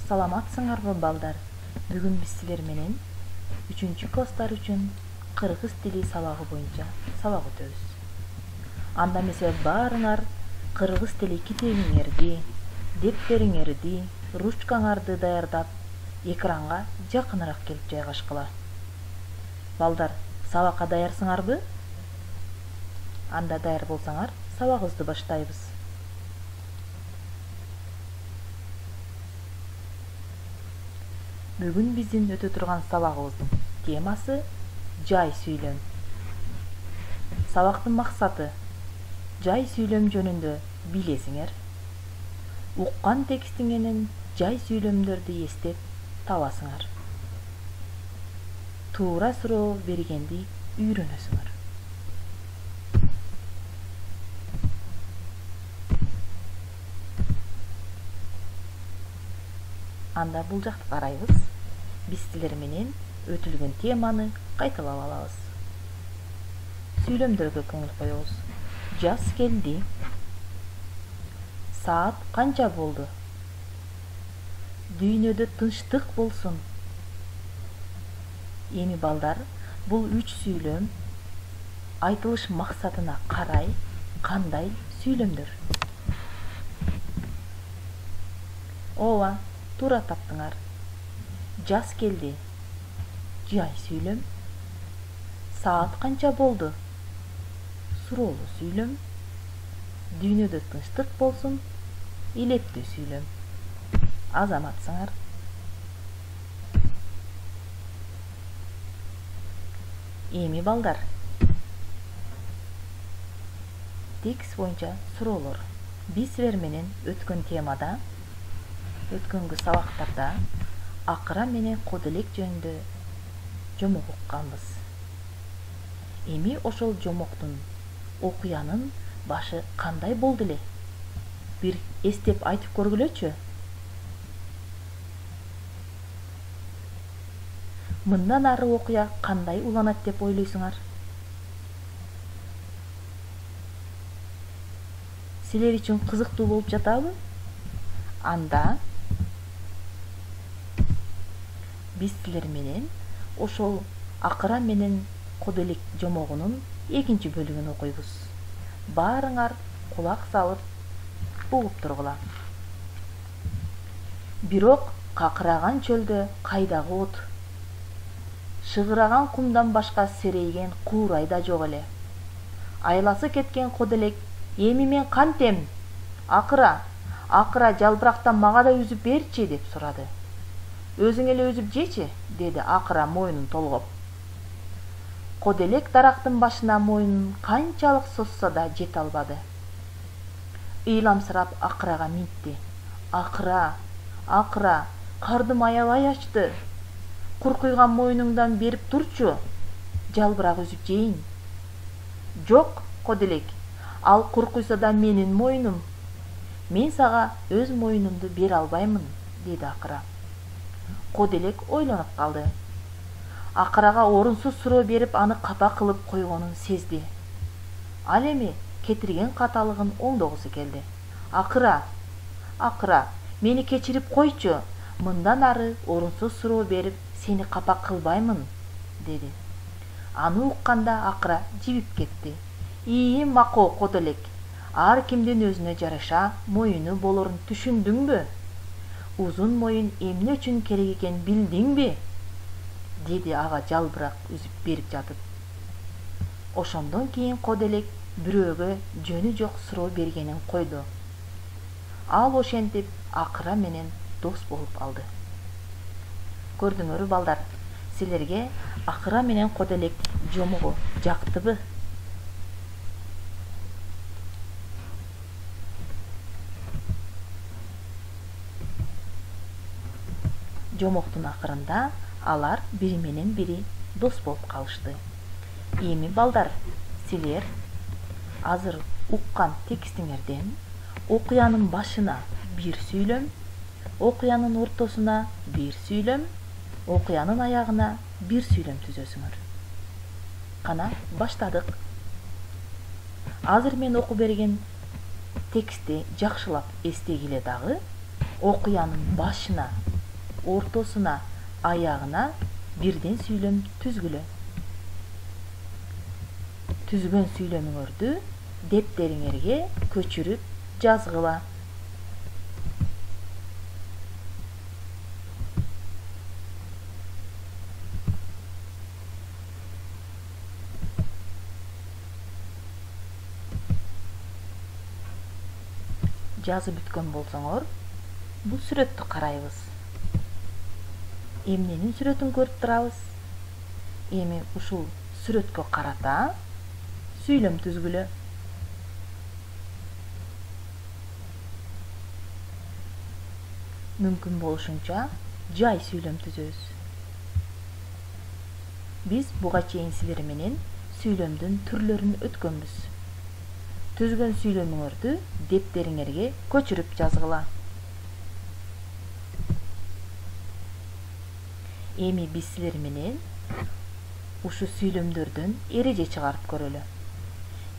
Саламатсыңарбы балдар? Бүгүн биз силер менен 3 класстар үчүн кыргыз тили сабагы боюнча сабак өтөбүз. Анда эмесе баарыңар кыргыз тили китебиңерди, дептериңерди, ручкаңарды даярдап, экранга жакыныраак келип жайгашкыла. Балдар, сабакка даярсыңарбы? Анда даяр болсаңар, сабагыбызды баштайбыз. Бүгүн биздин өтө турган сабагыбыздын темасы жай сүйлөм. Сабактын максаты жай сүйлөм жөнүндө билесиңер. Уккан текстиңенен жай сүйлөмдөрдү эстеп табасыңар. Туура суроо бергенди үйрөнөсүңөр. Анда бул жакты карайбыз. Биз силер менен өтүлгөн теманы кайталап алабыз. Сүйлөмдөргө көңүл коебуз. Жаз келди. Саат канча болду? Дүйнөдө тынчтык болсун. Эми балдар, бул 3 сүйлөм айтылыш максатына карай кандай сүйлөмдөр? Ооба, туура таптыңар. Жаз келди. Жай сүйлөм. Саат канча болду? Суроолуу сүйлөм. Дүйнөдө тынчтык болсун. Илептүү сүйлөм. Азаматсыңар. Эми балдар, текст боюнча суроолор. Биз силер менен өткөн темада, өткөнгү сабактарда акыра менен кодилек жөнүндө жомок укканбыз. Эми ошол жомоктун окуянын башы кандай болду эле? Бир эстеп айтып көргүлөчү. Мындан ары окуя кандай уланат деп ойлойсуңар? Силер үчүн кызыктуу болуп жатабы? Анда биз силер менен ошол акыра менен кодилек жомогунун 2 бөлүгүн окуйбуз. Баарыңар кулак салып угуп тургула. Бирок какыраган чөлдө кайдагы от? Шыгыраган кумдан башка серейген куурай да жок эле. Айласы кеткен кодилек, эми мен кантем? Акыра жалбырактан мага да үзүп берчи деп сурады. Өзүң эле үзүп жечи, деди акыра моюнун толгоп. Кодилек дарактын башына моюнун канчалык созсо да жете албады. Ыйламсырап акырага минтти. Акыра, кардым аябай ачты. Куркуйган моюнуңдан берип турчу, жалбырак үзүп жейин. Жок, кодилек, ал куркуйса да менин моюнум. Мен сага өз моюнумду бере албаймын, деди акыра. Кодилек ойлонуп калды. Акырага орунсуз суроо берип, аны капа кылып койгонун сезди. Ал эми кетирген каталыгын оңдогусу келди. Акыра, мени кечирип койчу. Мындан ары орунсуз суроо берип, сени капа кылбаймын, деди. Аны укканда акыра жибип кетти. Макоо кодилек, ар кимдин өзүнө жараша моюну болорун түшүндүңбү? Узун моюн эмне үчүн керек экенин билдиңби? Деди ага жалбырак үзүп берип жатып. Ошондон кийин кодилек бирөөгө жөнү жок суроо бергенин койду. Ал ошентип акыра менен дос болуп алды. Көрдүңөрбү балдар, силерге акыра менен кодилек жомогу жактыбы? Жомоктун акырында алар бири менен бири дос болуп калышты. Эми балдар, силер азыр уккан текстиңерден окуянын башына бир сүйлөм, окуянын ортосуна бир сүйлөм, окуянын аягына бир сүйлөм түзөсүңөр. Кана баштадык. Азыр мен окуп берген текстти жакшылап эстегиле дагы, окуянын башына ортосуна аягына бирден сүйлөм түзгүлө. Түзгөн сүйлөмүңөрдү дептериңерге көчүрүп жазгыла. Жазып бүткөн болсоңор, бул сүрөттү карайбыз. Эмненин сүрөтүн көрүп турабыз. Эми ушул сүрөткө карата сүйлөм түзгүлө. Мүмкүн болушунча жай сүйлөм түзөбүз. Биз буга чейин силер менен сүйлөмдүн түрлөрүн өткөнбүз. Түзгөн сүйлөмүңөрдү дептериңерге көчүрүп жазгыла. Эми биз силер менен ушу сүйлөмдөрдөн эреже чыгарып көрөлү.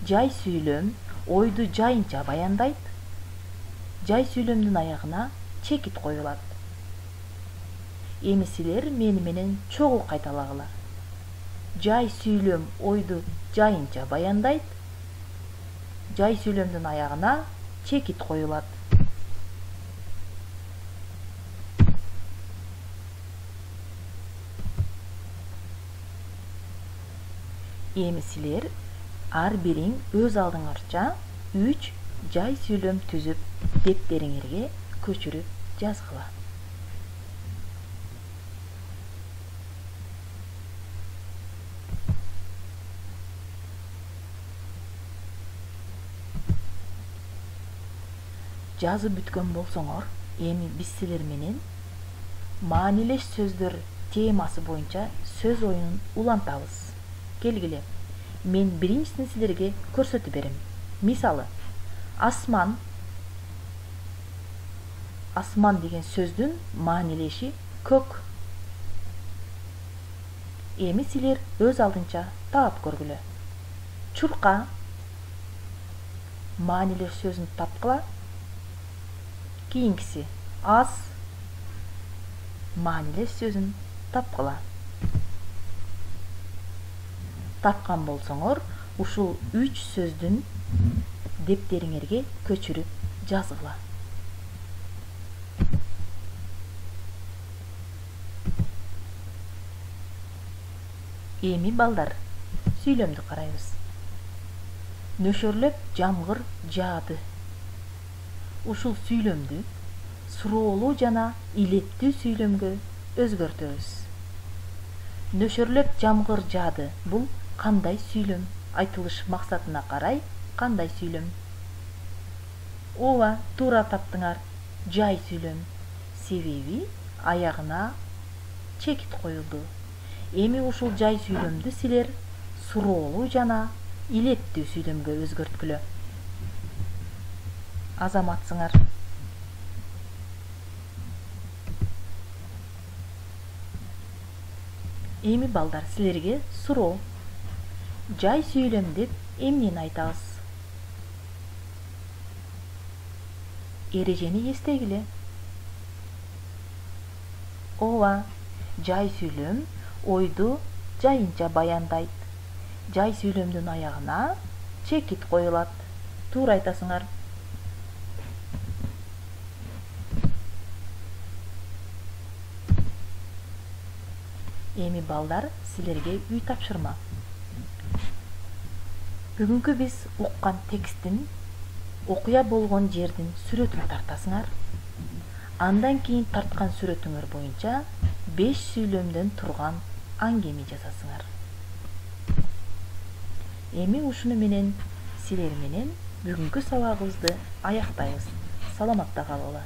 Жай сүйлөм ойду жайынча баяндайт. Жай сүйлөмдүн аягына чекит коюлат. Эми силер мени менен чогуу кайталагыла. Жай сүйлөм ойду жайынча баяндайт. Жай сүйлөмдүн аягына чекит коюлат. Эми силер ар бириң өз алдыңарча 3 жай сүйлөм түзүп дептериңерге көчүрүп жазгыла. Жазып бүткөн болсоңор, эми биз силер менен маанилеш сөздөр темасы боюнча сөз оюнун улантабыз. Келгиле, мен биринчисин силерге көрсөтүп берем. Мисалы, асман. Асман деген сөздүн маанилеши көк. Эми силер өз алдынча таап көргүлө. Чурка. Маанилеш сөзүн тапкыла. Кийинкиси аз. Маанилеш сөзүн тапкыла. Тапкан болсоңор, ушул 3 сөздүн дептериңерге көчүрүп жазгыла. Эми балдар, сүйлөмдү карайбыз. Нөшөрлөп жамгыр жаады. Ушул сүйлөмдү суроолуу жана илеттүү сүйлөмгө өзгөртөбүз. Нөшөрлөп жамгыр жаады бул кандай сүйлөм? Айтылыш максатына карай кандай сүйлөм? Ооба, туура таптыңар. Жай сүйлөм. Себеби аягына чекит коюлду. Эми ушул жай сүйлөмдү силер суроолуу жана илеттүү сүйлөмгө өзгөрткүлө. Азаматсыңар. Эми балдар, силерге суроо. Жай сүйлөм деп эмнени айтабыз? Эрежени эстегиле. Ооба, жай сүйлөм ойду жайынча баяндайт. Жай сүйлөмдүн аягына чекит коюлат. Туура айтасыңар. Эми балдар, силерге үй тапшырма. Бүгүнкү биз уккан тексттин окуя болгон жердин сүрөтүн тартасыңар. Андан кийин тарткан сүрөтүңөр боюнча 5 сүйлөмдөн турган аңгеме жазасыңар. Эми ушуну менен силер менен бүгүнкү сабагыбызды аяктайбыз. Саламатта калгыла.